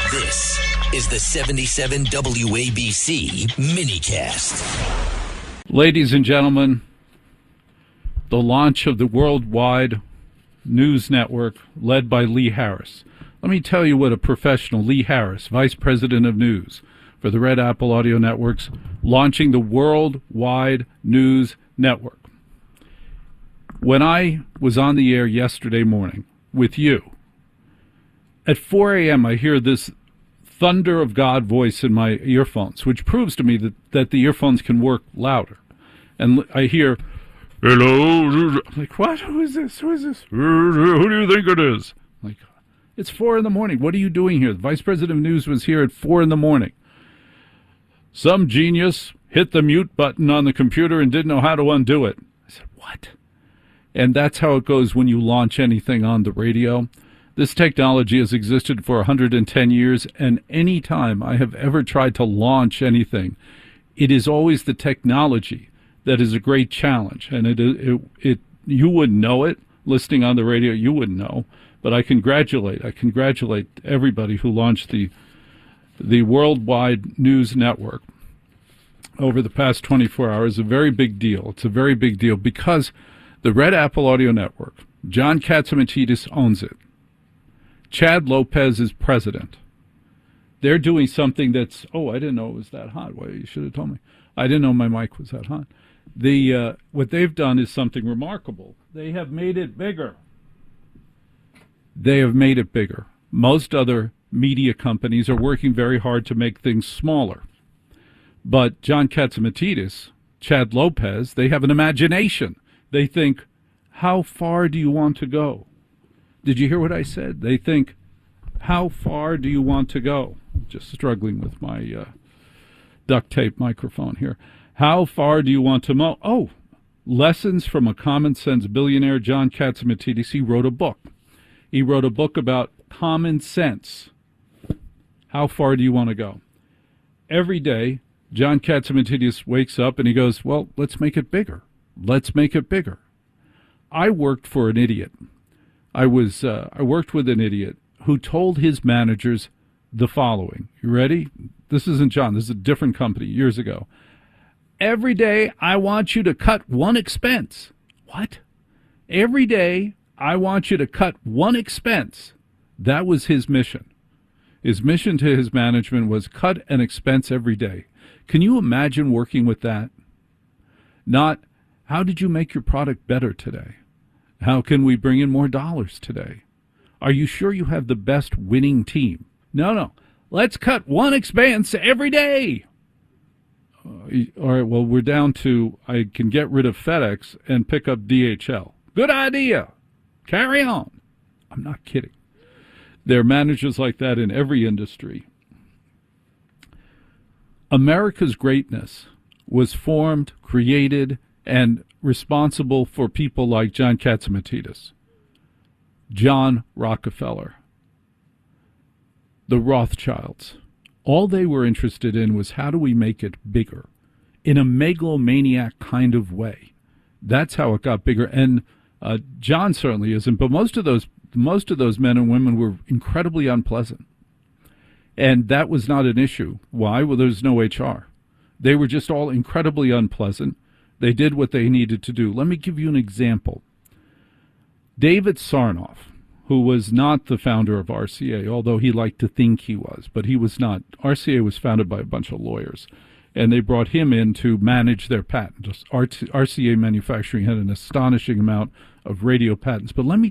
This is the 77 WABC minicast. Ladies and gentlemen, the launch of the worldwide news network led by Lee Harris. Let me tell you what a professional, Lee Harris, Vice President of News for the Red Apple Audio Networks, launching the worldwide news network. When I was on the air yesterday morning with you, at 4 a.m. I hear this thunder of God voice in my earphones, which proves to me that the earphones can work louder. And I hear, hello, I'm like, what? Who is this? Who is this? Who do you think it is? I'm like, it's 4 in the morning. What are you doing here? The Vice President of News was here at 4 in the morning. Some genius hit the mute button on the computer and didn't know how to undo it. I said, what? And that's how it goes when you launch anything on the radio. This technology has existed for 110 years, and any time I have ever tried to launch anything, it is always the technology that is a great challenge. And you wouldn't know it. Listening on the radio, you wouldn't know. But I congratulate everybody who launched the worldwide news network over the past 24 hours. A very big deal. It's a very big deal because the Red Apple Audio Network, John Catsimatidis owns it. Chad Lopez is president. They're doing something that's, I didn't know it was that hot. Well, you should have told me. I didn't know my mic was that hot. What they've done is something remarkable. They have made it bigger. They have made it bigger. Most other media companies are working very hard to make things smaller. But John Catsimatidis, Chad Lopez, they have an imagination. They think, how far do you want to go? Did you hear what I said? They think, how far do you want to go? Just struggling with my duct tape microphone here. How far do you want to mow? Oh, lessons from a common sense billionaire, John Catsimatidis. He wrote a book. He wrote a book about common sense. How far do you want to go? Every day, John Catsimatidis wakes up and he goes, well, let's make it bigger. Let's make it bigger. I worked for an idiot. I worked with an idiot who told his managers the following. You ready? This isn't John. This is a different company years ago. Every day, I want you to cut one expense. What? Every day, I want you to cut one expense. That was his mission. His mission to his management was cut an expense every day. Can you imagine working with that? Not, how did you make your product better today? How can we bring in more dollars today? Are you sure you have the best winning team? No. Let's cut one expense every day. All right, well, we're down to I can get rid of FedEx and pick up DHL. Good idea. Carry on. I'm not kidding. There are managers like that in every industry. America's greatness was formed, created, and responsible for people like John Catsimatidis, John Rockefeller, the Rothschilds. All they were interested in was how do we make it bigger in a megalomaniac kind of way. That's how it got bigger. And John certainly isn't, but most of those men and women were incredibly unpleasant. And that was not an issue. Why? Well, there's no HR. They were just all incredibly unpleasant. They did what they needed to do. Let me give you an example. David Sarnoff, who was not the founder of RCA, although he liked to think he was, but he was not. RCA was founded by a bunch of lawyers, and they brought him in to manage their patents. RCA Manufacturing had an astonishing amount of radio patents. But let me